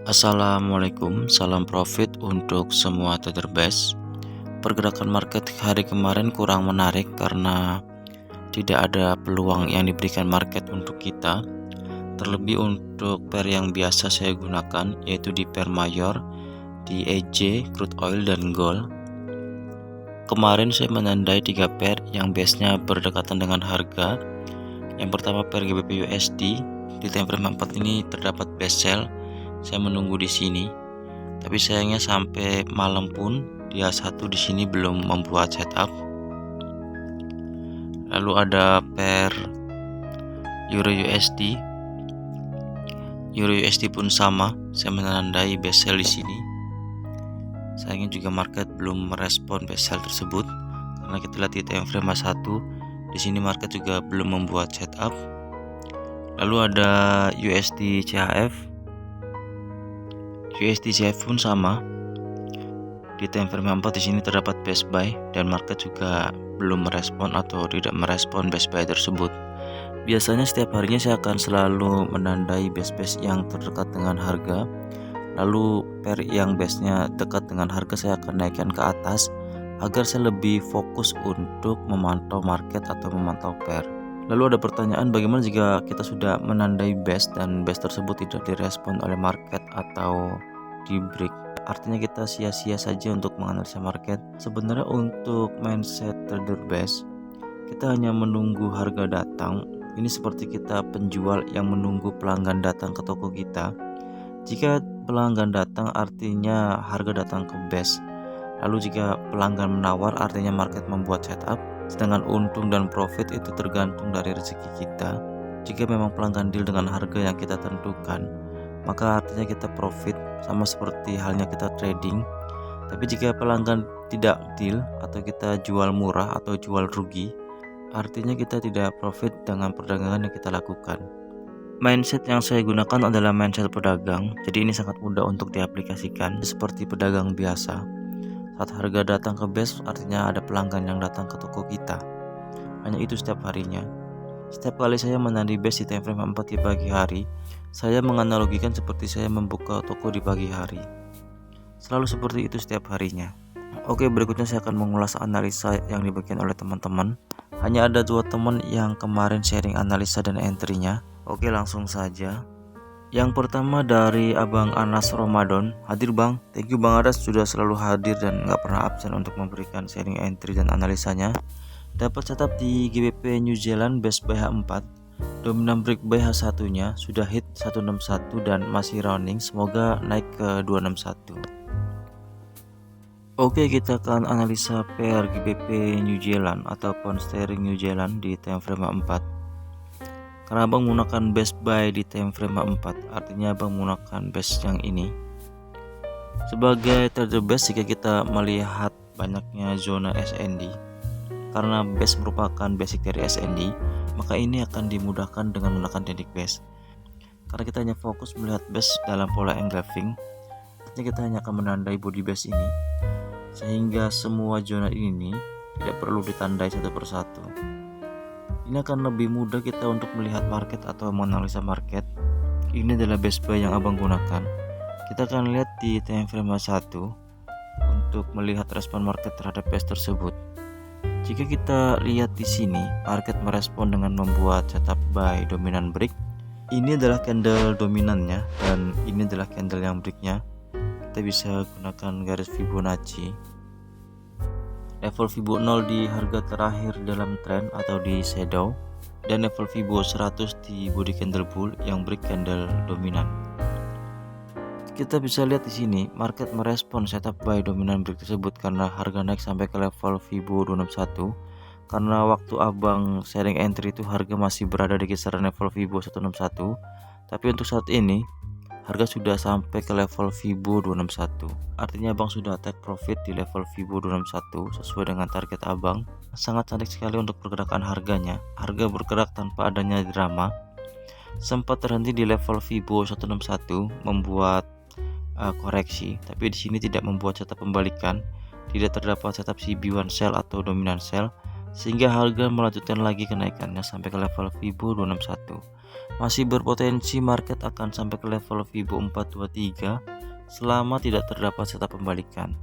Assalamualaikum, salam profit untuk semua trader base. Pergerakan market hari kemarin kurang menarik karena tidak ada peluang yang diberikan market untuk kita. Terlebih untuk pair yang biasa saya gunakan, yaitu di pair mayor, di EJ, crude oil, dan gold. Kemarin saya menandai 3 pair yang base-nya berdekatan dengan harga. Yang pertama pair GBP USD, di time frame 4 ini terdapat base sell. Saya menunggu di sini, tapi sayangnya sampai malam pun dia satu di sini belum membuat setup. Lalu ada pair Euro USD. Euro USD pun sama, saya menandai base sell di sini. Sayangnya juga market belum merespon base sell tersebut karena kita lihat di time frame 1 di sini market juga belum membuat setup. Lalu ada USD CHF. USD CHF pun sama. Di time frame 4 di sini terdapat base buy dan market juga belum merespon atau tidak merespon base buy tersebut. Biasanya setiap harinya saya akan selalu menandai base yang terdekat dengan harga. Lalu pair yang base-nya dekat dengan harga saya akan naikkan ke atas agar saya lebih fokus untuk memantau market atau memantau pair. Lalu ada pertanyaan, bagaimana jika kita sudah menandai base dan base tersebut tidak direspon oleh market atau di break? Artinya kita sia-sia saja untuk menganalisa market. Sebenarnya untuk mindset trader base, kita hanya menunggu harga datang. Ini seperti kita penjual yang menunggu pelanggan datang ke toko kita. Jika pelanggan datang artinya harga datang ke base. Lalu jika pelanggan menawar artinya market membuat setup. Sedangkan untung dan profit itu tergantung dari rezeki kita. Jika memang pelanggan deal dengan harga yang kita tentukan, maka artinya kita profit, sama seperti halnya kita trading. Tapi jika pelanggan tidak deal atau kita jual murah atau jual rugi, artinya kita tidak profit dengan perdagangan yang kita lakukan. Mindset yang saya gunakan adalah mindset pedagang, jadi ini sangat mudah untuk diaplikasikan seperti pedagang biasa. Saat harga datang ke base artinya ada pelanggan yang datang ke toko kita. Hanya itu setiap harinya. Setiap kali saya menandai base di time frame 4 di pagi hari, saya menganalogikan seperti saya membuka toko di pagi hari. Selalu seperti itu setiap harinya. Oke, berikutnya saya akan mengulas analisa yang dibagikan oleh teman-teman. Hanya ada 2 teman yang kemarin sharing analisa dan entry-nya. Oke, langsung saja. Yang pertama dari Abang Anas Ramadan. Hadir Bang, thank you Bang Anas sudah selalu hadir dan nggak pernah absen untuk memberikan sharing entry dan analisanya. Dapat setup di GBP New Zealand base buy H4, dominan break buy H1 nya sudah hit 161 dan masih rounding, semoga naik ke 261. Oke, kita akan analisa pair GBP New Zealand atau pound sterling New Zealand di time frame 4. Karena Abang menggunakan base buy di time frame 4, artinya Abang menggunakan base yang ini. Sebagai trader base, jika kita melihat banyaknya zona SND, karena base merupakan basic dari SND, maka ini akan dimudahkan dengan menggunakan teknik base. Karena kita hanya fokus melihat base dalam pola engulfing, artinya kita hanya akan menandai body base ini, sehingga semua zona ini tidak perlu ditandai satu persatu. Ini akan lebih mudah kita untuk melihat market atau menganalisa market. Ini adalah base buy yang Abang gunakan. Kita akan lihat di time frame 1 untuk melihat respon market terhadap base tersebut. Jika kita lihat di sini, market merespon dengan membuat setup buy dominan break. Ini adalah candle dominannya dan ini adalah candle yang breaknya. Kita bisa gunakan garis Fibonacci. Level Fibo 0 di harga terakhir dalam trend atau di shadow, dan level Fibo 100 di body candle bull yang break candle dominan. Kita bisa lihat di sini market merespon setup buy dominan break tersebut karena harga naik sampai ke level Fibo 261. Karena waktu Abang sharing entry itu harga masih berada di kisaran level Fibo 161, tapi untuk saat ini harga sudah sampai ke level Fibo 261. Artinya Abang sudah take profit di level Fibo 261 sesuai dengan target Abang. Sangat cantik sekali untuk pergerakan harganya. Harga bergerak tanpa adanya drama. Sempat terhenti di level Fibo 161 membuat koreksi, tapi di sini tidak membuat setup pembalikan. Tidak terdapat setup CB1 sell atau dominan sell, sehingga harga melanjutkan lagi kenaikannya sampai ke level Fibo 261. Masih berpotensi market akan sampai ke level Fibo 423 selama tidak terdapat setup pembalikan.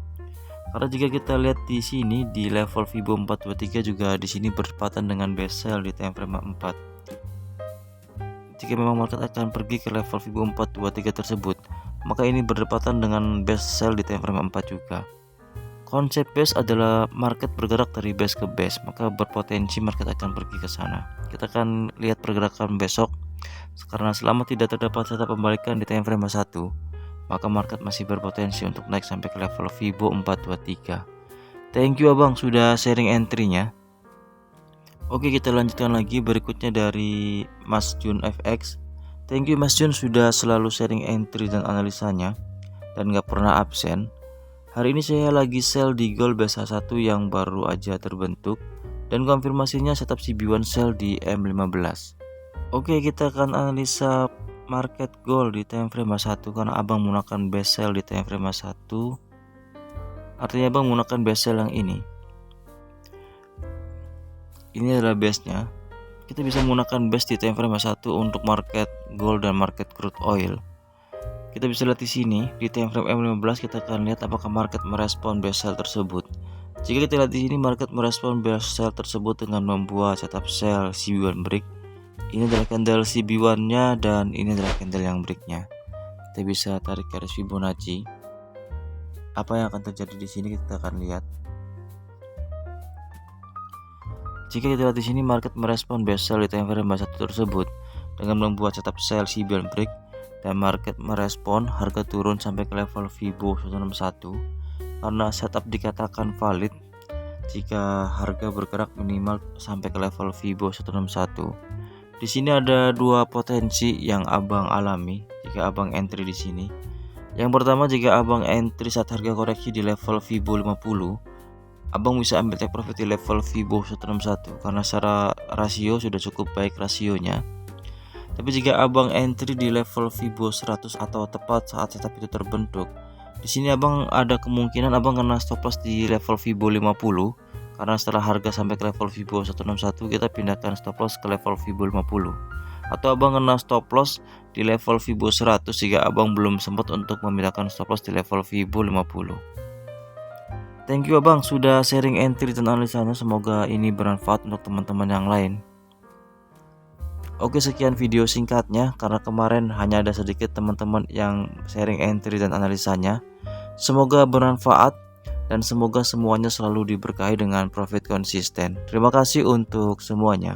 Karena jika kita lihat di sini di level Fibo 423 juga di sini bertepatan dengan base sell di time frame 4. Jika memang market akan pergi ke level Fibo 423 tersebut, maka ini berdepatan dengan base sell di time frame 4 juga. Konsep base adalah market bergerak dari base ke base, maka berpotensi market akan pergi ke sana. Kita akan lihat pergerakan besok, karena selama tidak terdapat setup pembalikan di time frame 1, maka market masih berpotensi untuk naik sampai ke level Fibo 423. Thank you abang sudah sharing entry-nya. Oke, kita lanjutkan lagi berikutnya dari Mas Jun FX. Thank you Mas Jun sudah selalu sharing entry dan analisanya dan gak pernah absen. Hari ini saya lagi sell di gold BSH1 yang baru aja terbentuk dan konfirmasinya setup CB1 sell di M15. Oke, kita akan analisa market gold di time frame 1 karena abang menggunakan base sell di time frame 1. Artinya abang menggunakan base sell yang ini. Ini adalah base-nya. Kita bisa menggunakan base di time frame 1 untuk market gold dan market crude oil. Kita bisa lihat di sini di time frame M15 kita akan lihat apakah market merespon base sell tersebut. Jika kita lihat di sini market merespon base sell tersebut dengan membuat setup sell CB1 break. Ini adalah candle CB1-nya dan ini adalah candle yang break-nya. Kita bisa tarik garis Fibonacci. Apa yang akan terjadi di sini kita akan lihat. Jika kita lihat di sini market merespon base sell di time frame 1 tersebut dengan membuat setup sell CB1 break. Dan market merespon harga turun sampai ke level Fibo 161 karena setup dikatakan valid jika harga bergerak minimal sampai ke level Fibo 161. Di sini ada dua potensi yang abang alami jika abang entry di sini. Yang pertama, jika abang entry saat harga koreksi di level Fibo 50, abang bisa ambil take profit di level Fibo 161 karena secara rasio sudah cukup baik rasionya. Tapi jika abang entry di level Fibo 100 atau tepat saat setup itu terbentuk, di sini abang ada kemungkinan abang kena stop loss di level Fibo 50 karena setelah harga sampai ke level Fibo 161 kita pindahkan stop loss ke level Fibo 50. Atau abang kena stop loss di level Fibo 100 jika abang belum sempat untuk memindahkan stop loss di level Fibo 50. Thank you abang sudah sharing entry dan analisanya, semoga ini bermanfaat untuk teman-teman yang lain. Oke, sekian video singkatnya karena kemarin hanya ada sedikit teman-teman yang sharing entry dan analisanya. Semoga bermanfaat dan semoga semuanya selalu diberkahi dengan profit konsisten. Terima kasih untuk semuanya.